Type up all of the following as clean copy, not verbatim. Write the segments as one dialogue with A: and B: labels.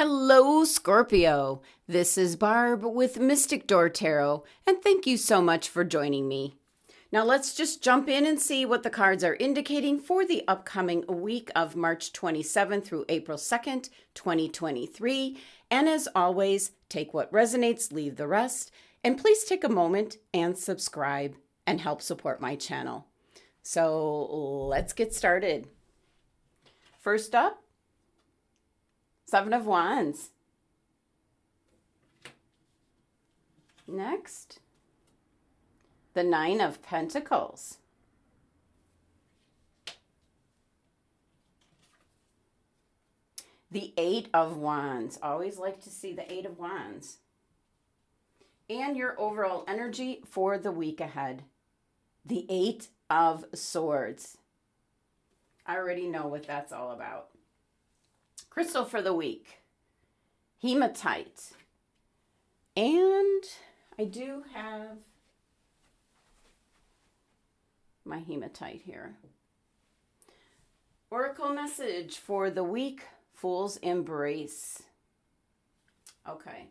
A: Hello, Scorpio. This is Barb with Mystic Door Tarot, and thank you so much for joining me. Now let's just jump in and see what the cards are indicating for the upcoming week of March 27th through April 2nd, 2023. And as always, take what resonates, leave the rest, and please take a moment and subscribe and help support my channel. So let's get started. First up, Seven of Wands. Next, the Nine of Pentacles. The Eight of Wands. Always like to see the Eight of Wands. And your overall energy for the week ahead. The Eight of Swords. I already know what that's all about. Crystal for the week, hematite. And I do have my hematite here. Oracle message for the week, Fool's Embrace. Okay.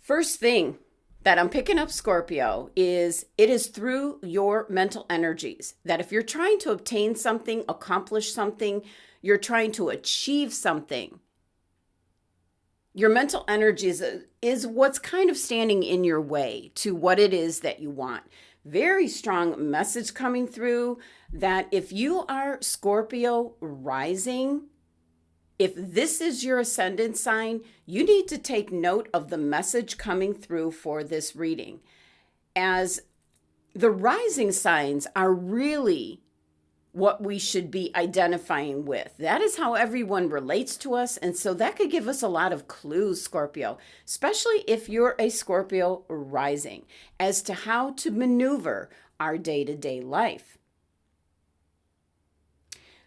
A: First thing that I'm picking up, Scorpio, is it is through your mental energies that if you're trying to obtain something, accomplish something, you're trying to achieve something, your mental energies is what's kind of standing in your way to what it is that you want. Very strong message coming through that if you are Scorpio rising, if this is your ascendant sign, you need to take note of the message coming through for this reading, as the rising signs are really what we should be identifying with. That is how everyone relates to us, and so that could give us a lot of clues, Scorpio, especially if you're a Scorpio rising, as to how to maneuver our day-to-day life.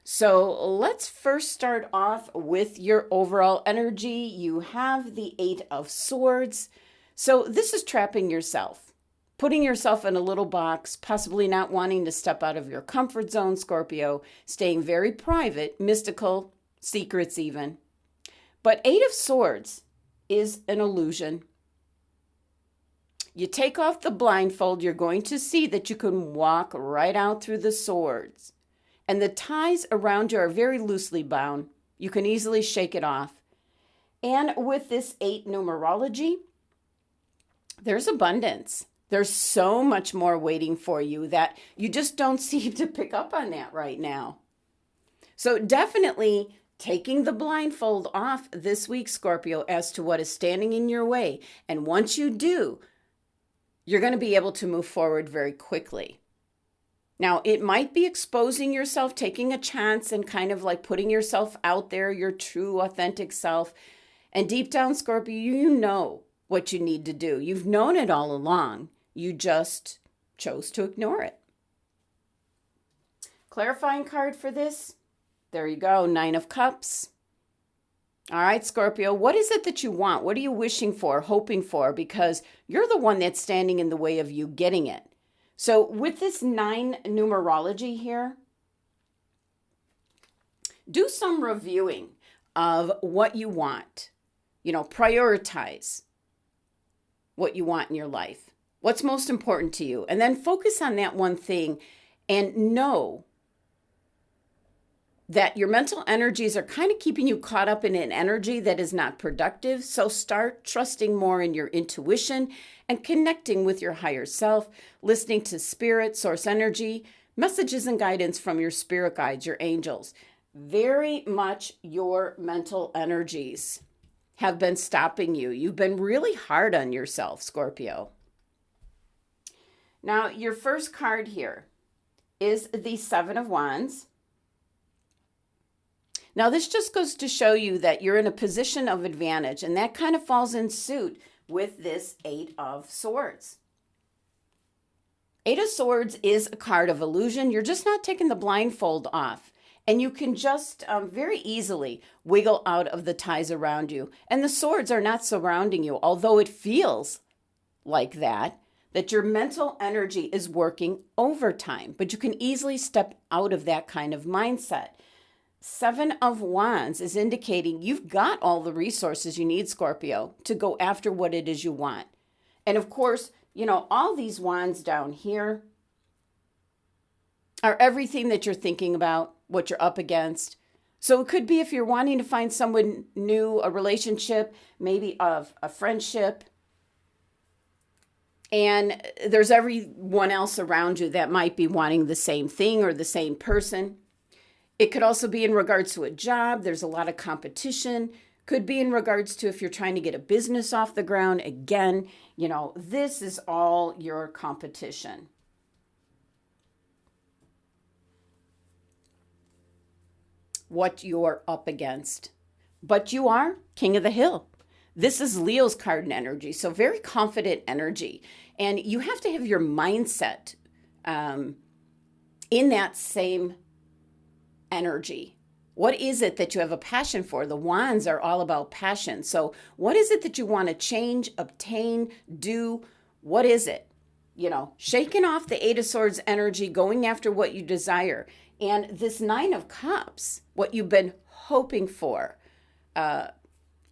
A: So let's first start off with your overall energy. You have the Eight of Swords. So this is trapping yourself, putting yourself in a little box, possibly not wanting to step out of your comfort zone, Scorpio, staying very private, mystical, secrets even. But Eight of Swords is an illusion. You take off the blindfold, you're going to see that you can walk right out through the swords. And the ties around you are very loosely bound. You can easily shake it off. And with this 8 numerology, there's abundance. There's so much more waiting for you that you just don't seem to pick up on that right now. So definitely taking the blindfold off this week, Scorpio, as to what is standing in your way. And once you do, you're going to be able to move forward very quickly. Now, it might be exposing yourself, taking a chance and kind of like putting yourself out there, your true, authentic self. And deep down, Scorpio, you know what you need to do. You've known it all along. You just chose to ignore it. Clarifying card for this. There you go, Nine of Cups. All right, Scorpio, what is it that you want? What are you wishing for, hoping for? Because you're the one that's standing in the way of you getting it. So with this 9 numerology here, do some reviewing of what you want. You know, prioritize what you want in your life. What's most important to you? And then focus on that one thing and know that your mental energies are kind of keeping you caught up in an energy that is not productive. So start trusting more in your intuition and connecting with your higher self, listening to spirit, source energy, messages and guidance from your spirit guides, your angels. Very much your mental energies have been stopping you. You've been really hard on yourself, Scorpio. Now, your first card here is the Seven of Wands. Now, this just goes to show you that you're in a position of advantage, and that kind of falls in suit with this Eight of Swords. Eight of Swords is a card of illusion. You're just not taking the blindfold off, and you can just very easily wiggle out of the ties around you. And the swords are not surrounding you, although it feels like that your mental energy is working overtime, but you can easily step out of that kind of mindset. Seven of Wands is indicating you've got all the resources you need, Scorpio, to go after what it is you want. And of course, all these wands down here are everything that you're thinking about, what you're up against. So it could be if you're wanting to find someone new, a relationship, maybe of a friendship, and there's everyone else around you that might be wanting the same thing or the same person. It could also be in regards to a job. There's a lot of competition. Could be in regards to if you're trying to get a business off the ground. Again, this is all your competition. What you're up against. But you are king of the hill. This is Leo's card and energy, so very confident energy. And you have to have your mindset in that same energy. What is it that you have a passion for? The wands are all about passion. So what is it that you want to change, obtain, do? What is it? Shaking off the Eight of Swords energy, going after what you desire. And this Nine of Cups, what you've been hoping for.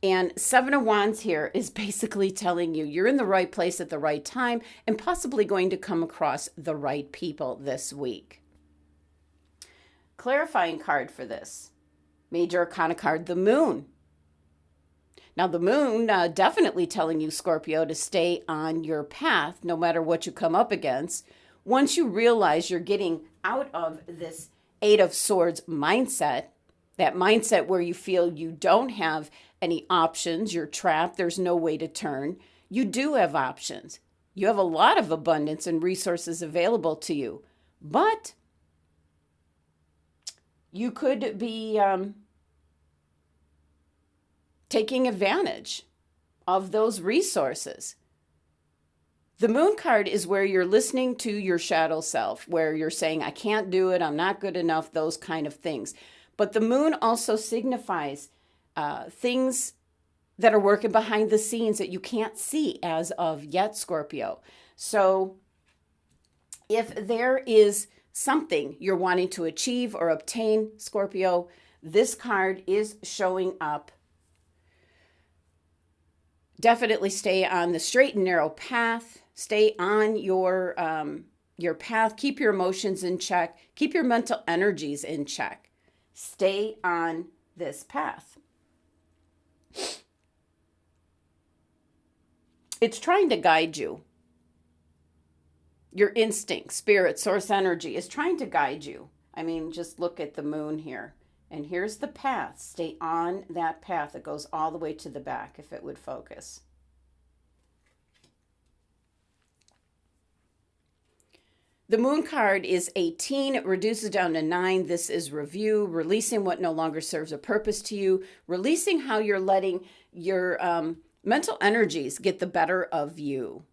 A: And Seven of Wands here is basically telling you you're in the right place at the right time and possibly going to come across the right people this week. Clarifying card for this. Major Arcana card, the Moon. Now the Moon definitely telling you, Scorpio, to stay on your path no matter what you come up against. Once you realize you're getting out of this Eight of Swords mindset, that mindset where you feel you don't have any options, you're trapped, there's no way to turn. You do have options. You have a lot of abundance and resources available to you. But you could be taking advantage of those resources. The Moon card is where you're listening to your shadow self, where you're saying, I can't do it, I'm not good enough, those kind of things. But the Moon also signifies things that are working behind the scenes that you can't see as of yet, Scorpio. So if there is something you're wanting to achieve or obtain, Scorpio, this card is showing up. Definitely stay on the straight and narrow path. Stay on your path. Keep your emotions in check. Keep your mental energies in check. Stay on this path. It's trying to guide you. Your instinct, spirit, source energy is trying to guide you. I mean, just look at the Moon here. And here's the path. Stay on that path. It goes all the way to the back if it would focus. The Moon card is 18. It reduces down to 9. This is review, releasing what no longer serves a purpose to you, releasing how you're letting your mental energies get the better of you.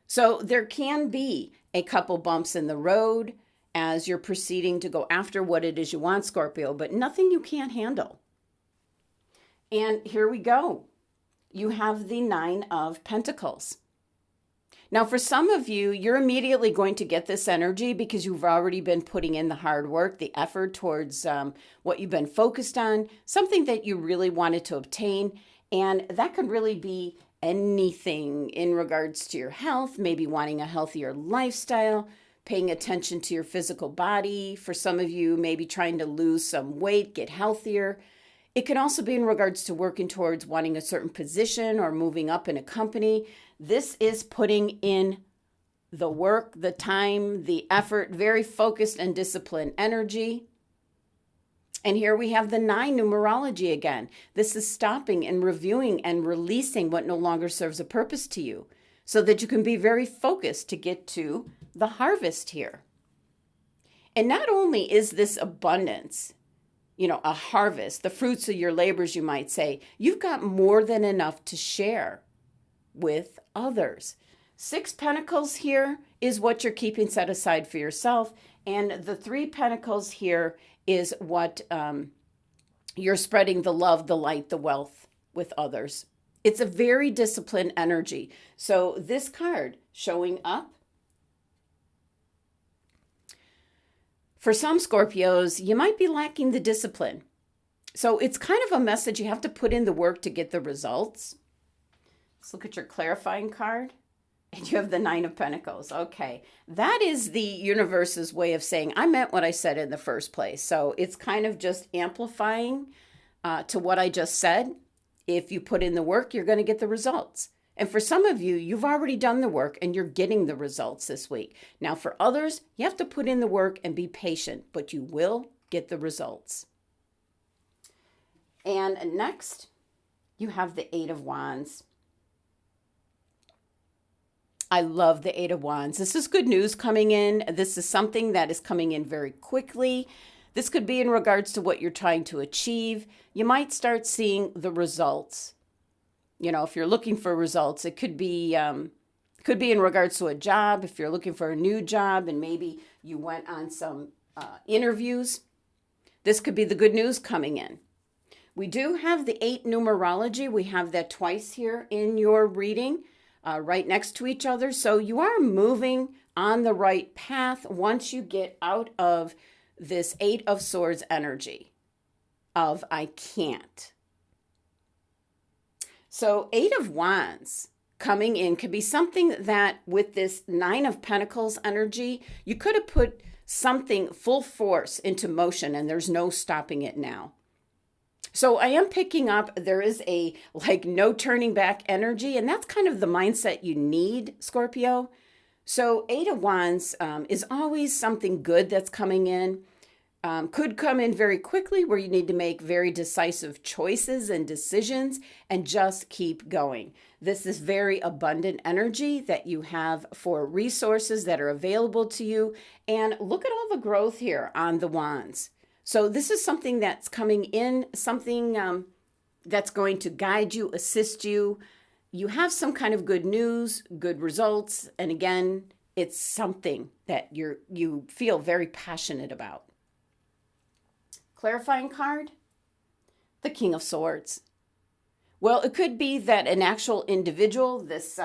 A: So there can be a couple bumps in the road as you're proceeding to go after what it is you want, Scorpio, but nothing you can't handle. And here we go. You have the Nine of Pentacles. Now, for some of you, you're immediately going to get this energy because you've already been putting in the hard work, the effort towards what you've been focused on, something that you really wanted to obtain. And that could really be anything in regards to your health, maybe wanting a healthier lifestyle, paying attention to your physical body. For some of you, maybe trying to lose some weight, get healthier. It can also be in regards to working towards wanting a certain position or moving up in a company. This is putting in the work, the time, the effort, very focused and disciplined energy. And here we have the 9 numerology again. This is stopping and reviewing and releasing what no longer serves a purpose to you so that you can be very focused to get to the harvest here. And not only is this abundance, a harvest, the fruits of your labors, you might say, you've got more than enough to share with others. 6 Pentacles here is what you're keeping set aside for yourself. And the 3 Pentacles here is what you're spreading the love, the light, the wealth with others. It's a very disciplined energy. So this card showing up For some Scorpios, you might be lacking the discipline. So it's kind of a message you have to put in the work to get the results. Let's look at your clarifying card. And you have the Nine of Pentacles. Okay. That is the universe's way of saying, I meant what I said in the first place. So it's kind of just amplifying to what I just said. If you put in the work, you're going to get the results. And for some of you, you've already done the work and you're getting the results this week. Now for others, you have to put in the work and be patient, but you will get the results. And next, you have the Eight of Wands. I love the Eight of Wands. This is good news coming in. This is something that is coming in very quickly. This could be in regards to what you're trying to achieve. You might start seeing the results. You know, if you're looking for results, it could be in regards to a job. If you're looking for a new job and maybe you went on some interviews, this could be the good news coming in. We do have the 8 numerology. We have that twice here in your reading. Right next to each other. So you are moving on the right path once you get out of this 8 of Swords energy of I can't. So 8 of Wands coming in could be something that with this 9 of Pentacles energy, you could have put something full force into motion and there's no stopping it now. So I am picking up, there is a like no turning back energy, and that's kind of the mindset you need, Scorpio. So 8 of Wands is always something good that's coming in. Could come in very quickly where you need to make very decisive choices and decisions and just keep going. This is very abundant energy that you have for resources that are available to you. And look at all the growth here on the Wands. So this is something that's coming in, something that's going to guide you, assist you. You have some kind of good news, good results. And again, it's something that you feel very passionate about. Clarifying card, the King of Swords. Well, it could be that an actual individual, this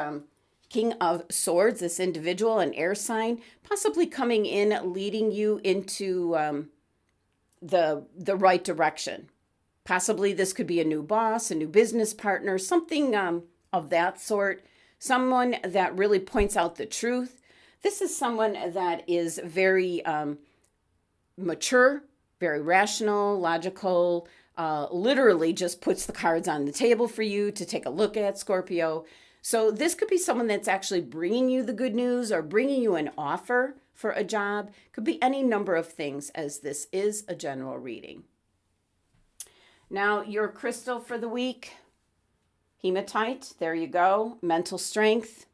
A: King of Swords, this individual, an air sign, possibly coming in, leading you into the right direction. Possibly this could be a new boss, a new business partner, something of that sort. Someone that really points out the truth. This is someone that is very mature, very rational, logical, literally just puts the cards on the table for you to take a look at, Scorpio. So this could be someone that's actually bringing you the good news or bringing you an offer for a job. Could be any number of things, as this is a general reading. Now, your crystal for the week, hematite. There you go. Mental strength.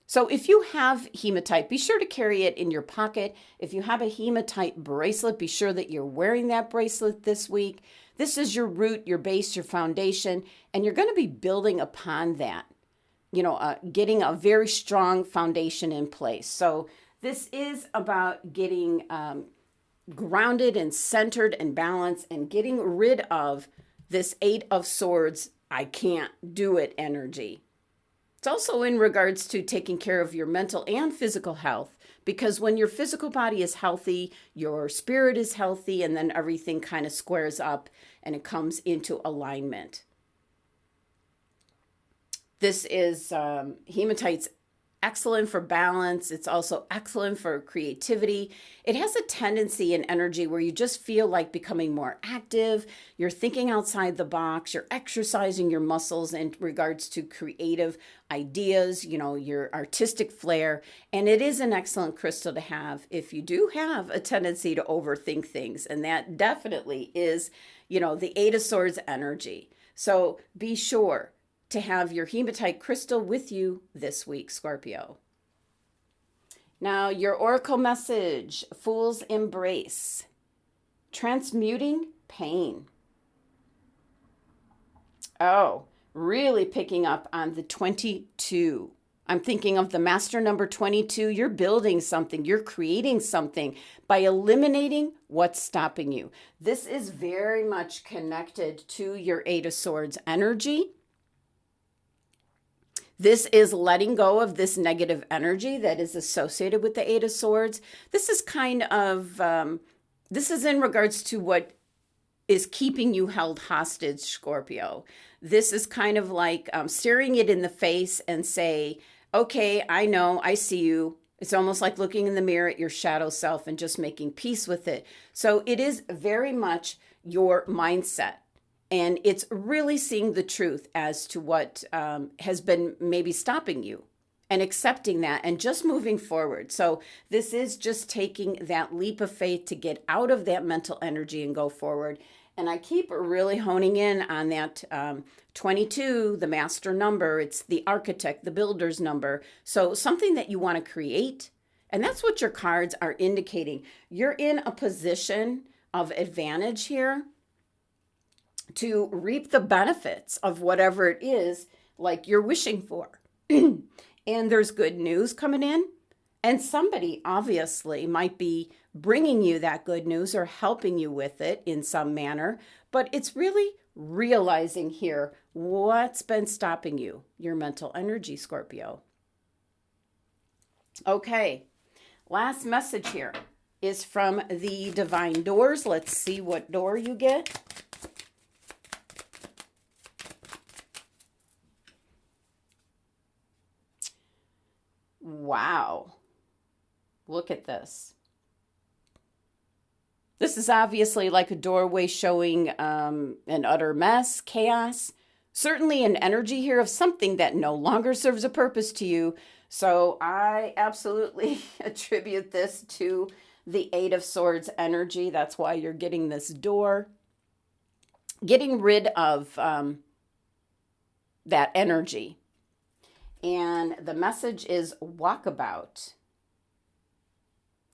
A: So if you have hematite, be sure to carry it in your pocket. If you have a hematite bracelet, be sure that you're wearing that bracelet this week. This is your root, your base, your foundation, and you're going to be building upon that. You know, getting a very strong foundation in place. So this is about getting grounded and centered and balanced and getting rid of this 8 of Swords, I can't do it energy. It's also in regards to taking care of your mental and physical health, because when your physical body is healthy, your spirit is healthy, and then everything kind of squares up and it comes into alignment. This is hematite's excellent for balance. It's also excellent for creativity. It has a tendency and energy where you just feel like becoming more active. You're thinking outside the box. You're exercising your muscles in regards to creative ideas, you know, your artistic flair. And it is an excellent crystal to have if you do have a tendency to overthink things. And that definitely is, you know, the 8 of Swords energy. So be sure to have your hematite crystal with you this week, Scorpio. Now, your oracle message, Fool's Embrace, transmuting pain. Oh, really picking up on the 22. I'm thinking of the master number 22. You're building something. You're creating something by eliminating what's stopping you. This is very much connected to your 8 of Swords energy. This is letting go of this negative energy that is associated with the Eight of Swords. This is kind of, this is in regards to what is keeping you held hostage, Scorpio. This is kind of like staring it in the face and say, okay, I know, I see you. It's almost like looking in the mirror at your shadow self and just making peace with it. So it is very much your mindset. And it's really seeing the truth as to what has been maybe stopping you and accepting that and just moving forward. So this is just taking that leap of faith to get out of that mental energy and go forward. And I keep really honing in on that 22, the master number. It's the architect, the builder's number. So something that you want to create. And that's what your cards are indicating. You're in a position of advantage here to reap the benefits of whatever it is like you're wishing for. And there's good news coming in. And somebody obviously might be bringing you that good news or helping you with it in some manner. But it's really realizing here what's been stopping you, your mental energy, Scorpio. Okay, last message here is from the Divine Doors. Let's see what door you get. Wow. Look at this. This is obviously like a doorway showing an utter mess, chaos. Certainly an energy here of something that no longer serves a purpose to you. So I absolutely attribute this to the Eight of Swords energy. That's why you're getting this door. Getting rid of that energy. And the message is walkabout.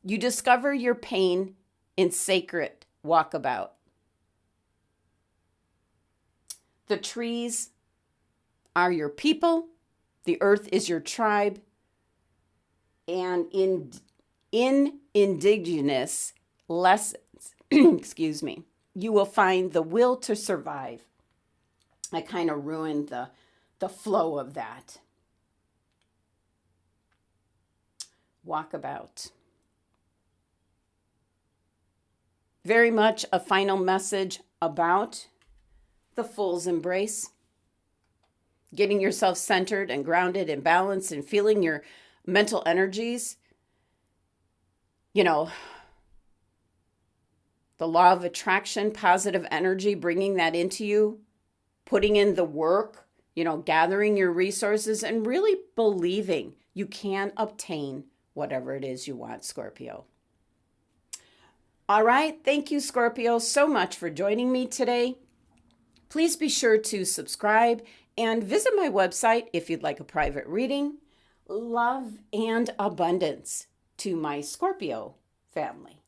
A: You discover your pain in sacred walkabout. The trees are your people. The earth is your tribe. And in indigenous lessons, excuse me, you will find the will to survive. I kind of ruined the flow of that. Walkabout. Very much a final message about the Fool's Embrace. Getting yourself centered and grounded and balanced and feeling your mental energies. You know, the law of attraction, positive energy, bringing that into you, putting in the work, you know, gathering your resources and really believing you can obtain whatever it is you want, Scorpio. All right. Thank you, Scorpio, so much for joining me today. Please be sure to subscribe and visit my website if you'd like a private reading. Love and abundance to my Scorpio family.